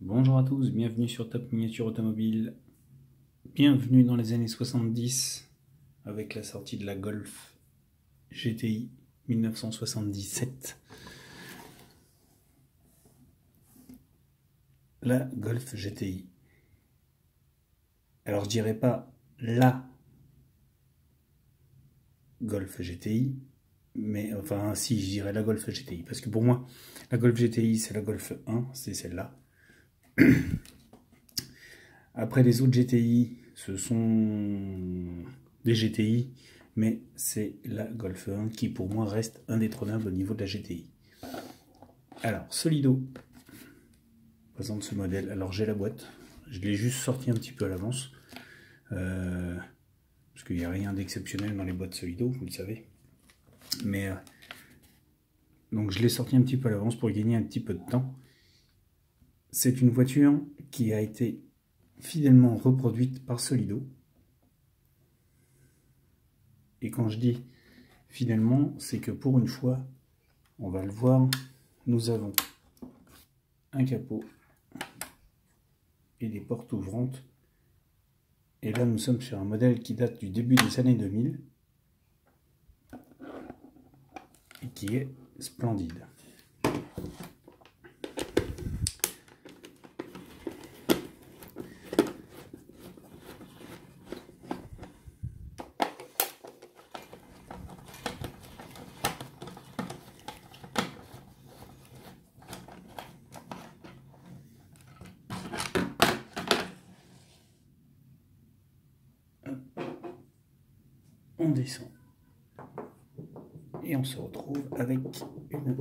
Bonjour à tous, bienvenue sur Top Miniature Automobile. Bienvenue dans les années 70 avec la sortie de la Golf GTI 1977. La Golf GTI. Alors je dirais pas la Golf GTI, mais enfin si, je dirais la Golf GTI, parce que pour moi la Golf GTI c'est la Golf 1, c'est celle-là. Après les autres GTI, ce sont des GTI, mais c'est la Golf 1 qui pour moi reste indétrônable au niveau de la GTI. Alors, Solido présente ce modèle. Alors j'ai la boîte, je l'ai juste sorti un petit peu à l'avance, parce qu'il n'y a rien d'exceptionnel dans les boîtes Solido, vous le savez. Mais donc je l'ai sorti un petit peu à l'avance pour gagner un petit peu de temps. C'est une voiture qui a été fidèlement reproduite par Solido. Et quand je dis fidèlement, c'est que pour une fois, on va le voir, nous avons un capot et des portes ouvrantes. Et là, nous sommes sur un modèle qui date du début des années 2000 et qui est splendide. On descend et on se retrouve avec une,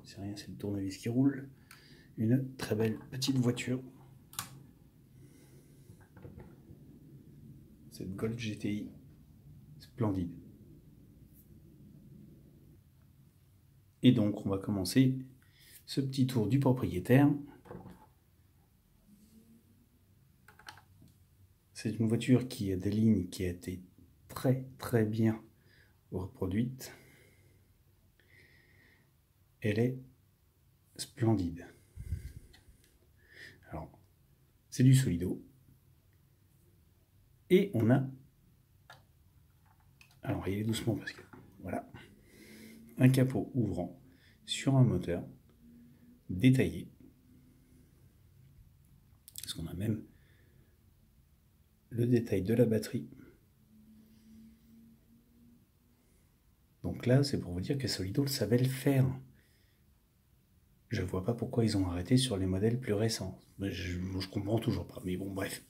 c'est rien, c'est le tournevis qui roule, une très belle petite voiture, cette Golf GTI splendide. Et donc on va commencer ce petit tour du propriétaire. C'est une voiture qui a des lignes qui a été très bien reproduite. Elle est splendide. Alors, c'est du Solido. Et on a... Alors, il est doucement parce que... Voilà. Un capot ouvrant sur un moteur détaillé. Parce qu'on a même le détail de la batterie. Donc là, c'est pour vous dire que Solido savait le faire. Je ne vois pas pourquoi ils ont arrêté sur les modèles plus récents. Je comprends toujours pas. Mais bon, bref.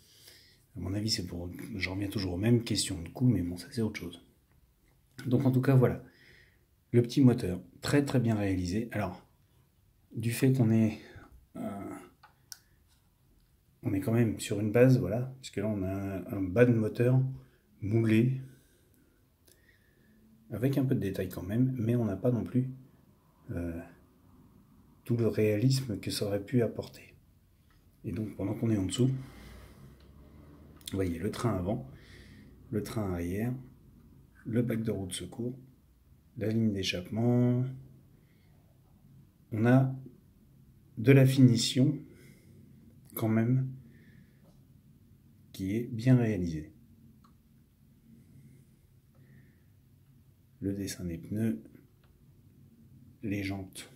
À mon avis, c'est pour... J'en reviens toujours aux mêmes questions de coût, mais bon, ça c'est autre chose. Donc en tout cas, voilà. Le petit moteur, très bien réalisé. Alors, du fait qu'on est... on est quand même sur une base, voilà. Puisque là, on a un bas de moteur moulé. Avec un peu de détail quand même, mais on n'a pas non plus tout le réalisme que ça aurait pu apporter. Et donc pendant qu'on est en dessous, vous voyez le train avant, le train arrière, le bac de roue de secours, la ligne d'échappement. On a de la finition quand même qui est bien réalisée. Le dessin des pneus, les jantes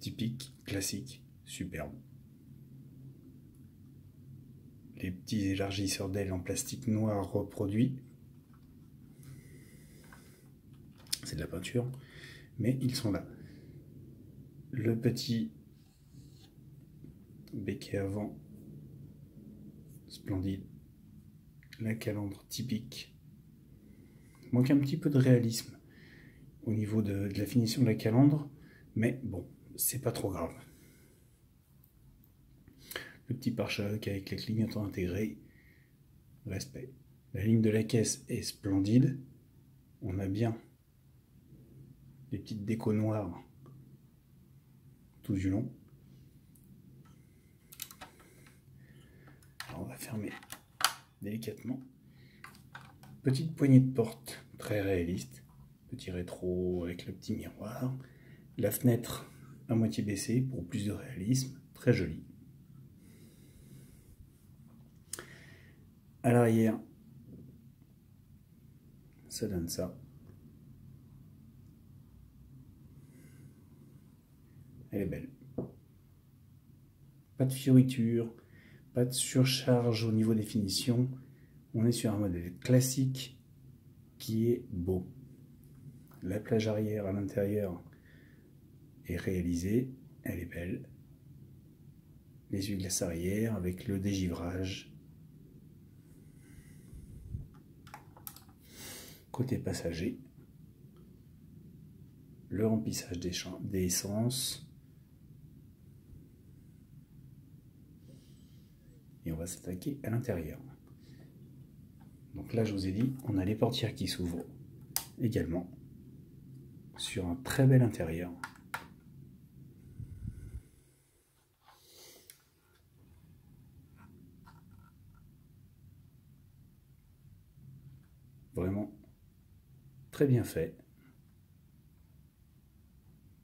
typiques, classiques, superbes. Les petits élargisseurs d'ailes en plastique noir reproduits. C'est de la peinture, mais ils sont là. Le petit béquet avant, splendide. La calandre typique. Manque un petit peu de réalisme au niveau de la finition de la calandre, mais bon, c'est pas trop grave. Le petit pare-choc avec les clignotants intégrés, respect. La ligne de la caisse est splendide. On a bien des petites décos noires tout du long. Alors on va fermer délicatement. Petite poignée de porte très réaliste. Petit rétro avec le petit miroir. La fenêtre à moitié baissé pour plus de réalisme, très joli. À l'arrière, ça donne ça. Elle est belle. Pas de fioritures, pas de surcharge au niveau des finitions. On est sur un modèle classique qui est beau. La plage arrière à l'intérieur est réalisée, elle est belle. Les essuie-glaces arrière avec le dégivrage. Côté passager, le remplissage d'essence. Et on va s'attaquer à l'intérieur. Donc là, je vous ai dit, on a les portières qui s'ouvrent également sur un très bel intérieur. Vraiment très bien fait.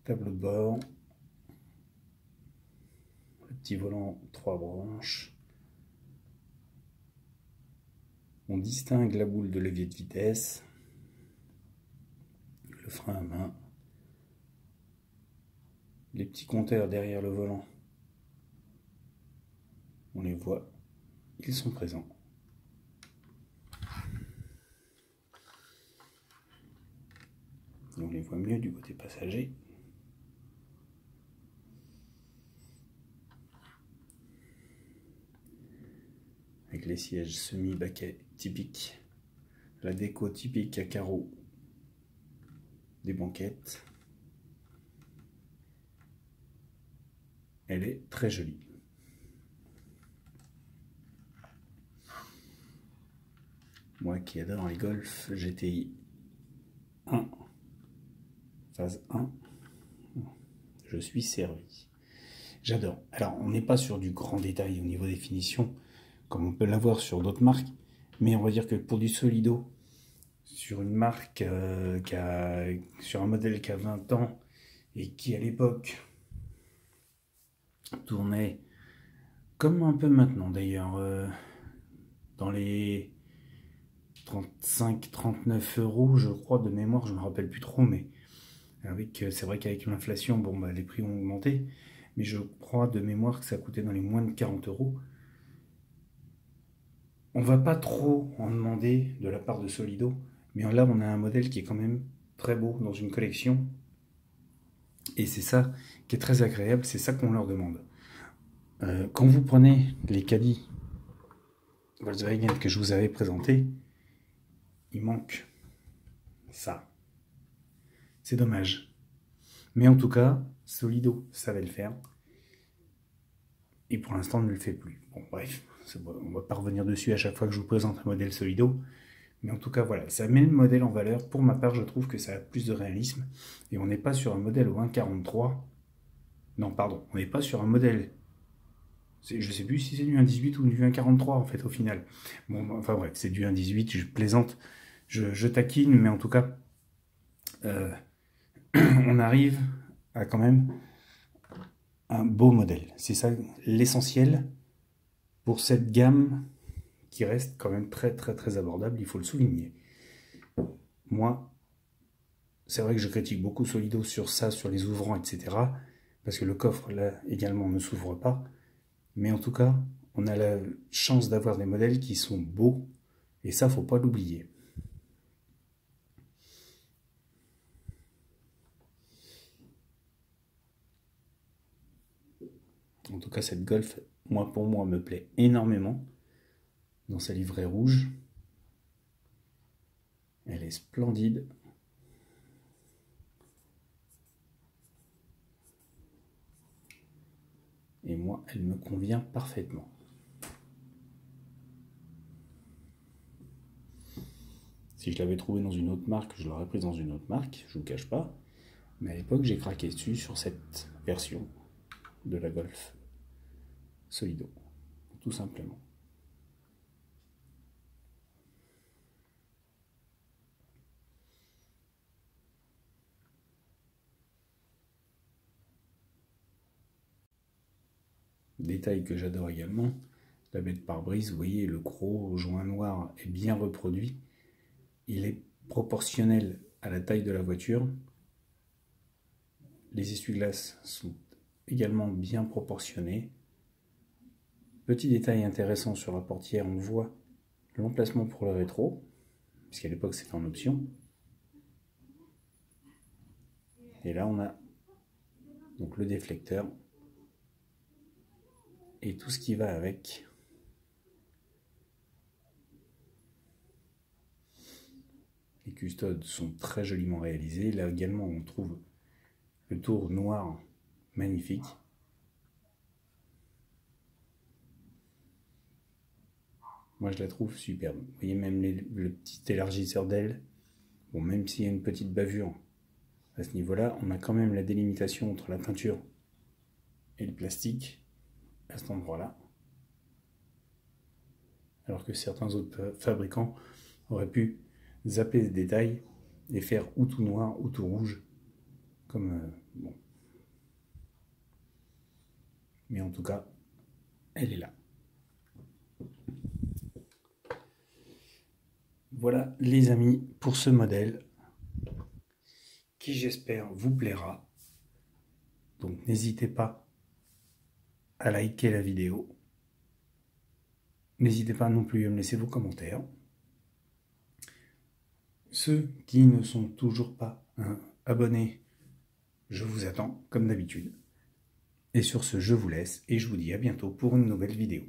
Tableau de bord. Le petit volant 3 branches. On distingue la boule de levier de vitesse. Le frein à main. Les petits compteurs derrière le volant. On les voit. Ils sont présents. Et on les voit mieux du côté passager. Avec les sièges semi-baquets typiques. La déco typique à carreaux des banquettes. Elle est très jolie. Moi qui adore les Golf GTI 1, phase 1, je suis servi. J'adore. Alors, on n'est pas sur du grand détail au niveau des finitions, comme on peut l'avoir sur d'autres marques, mais on va dire que pour du Solido, sur une marque sur un modèle qui a 20 ans et qui à l'époque tournait comme un peu maintenant d'ailleurs, dans les 35-39 euros, je crois, de mémoire, je ne me rappelle plus trop, mais c'est vrai qu'avec l'inflation, bon, bah, les prix ont augmenté, mais je crois de mémoire que ça coûtait dans les moins de 40 euros. On va pas trop en demander de la part de Solido, mais là, on a un modèle qui est quand même très beau dans une collection, et c'est ça qui est très agréable, c'est ça qu'on leur demande. Quand vous prenez les caddies Volkswagen que je vous avais présentés, il manque ça. C'est dommage. Mais en tout cas, Solido savait le faire. Et pour l'instant, on ne le fait plus. Bon, bref, on ne va pas revenir dessus à chaque fois que je vous présente un modèle Solido. Mais en tout cas, voilà, ça met le modèle en valeur. Pour ma part, je trouve que ça a plus de réalisme. Et on n'est pas sur un modèle au 1,43. Non, pardon, on n'est pas sur un modèle... Je ne sais plus si c'est du 1,18 ou du 1,43 en fait, au final. Bon, enfin bref, c'est du 1,18, je plaisante, je taquine, mais en tout cas... on arrive à quand même un beau modèle. C'est ça l'essentiel pour cette gamme qui reste quand même très très très abordable, il faut le souligner. Moi, c'est vrai que je critique beaucoup Solido sur ça, sur les ouvrants, etc. Parce que le coffre, là, également, ne s'ouvre pas. Mais en tout cas, on a la chance d'avoir des modèles qui sont beaux. Et ça, faut pas l'oublier. En tout cas, cette Golf, pour moi, me plaît énormément. Dans sa livrée rouge. Elle est splendide. Et moi, elle me convient parfaitement. Si je l'avais trouvée dans une autre marque, je l'aurais prise dans une autre marque, je ne vous cache pas. Mais à l'époque, j'ai craqué dessus sur cette version de la Golf Solido, tout simplement. Détail que j'adore également, la baie de pare-brise, vous voyez, le gros joint noir est bien reproduit. Il est proportionnel à la taille de la voiture. Les essuie-glaces sont également bien proportionnés. Petit détail intéressant sur la portière, on voit l'emplacement pour le rétro, puisqu'à l'époque c'était en option. Et là on a donc le déflecteur et tout ce qui va avec. Les custodes sont très joliment réalisés. Là également on trouve le tour noir magnifique. Moi je la trouve superbe. Vous voyez même le petit élargisseur d'aile. Bon, même s'il y a une petite bavure à ce niveau-là, on a quand même la délimitation entre la peinture et le plastique à cet endroit-là. Alors que certains autres fabricants auraient pu zapper ce détail et faire ou tout noir ou tout rouge. Comme bon. Mais en tout cas, elle est là. Voilà les amis pour ce modèle qui j'espère vous plaira. Donc n'hésitez pas à liker la vidéo. N'hésitez pas non plus à me laisser vos commentaires. Ceux qui ne sont toujours pas abonnés, je vous attends comme d'habitude. Et sur ce, je vous laisse et je vous dis à bientôt pour une nouvelle vidéo.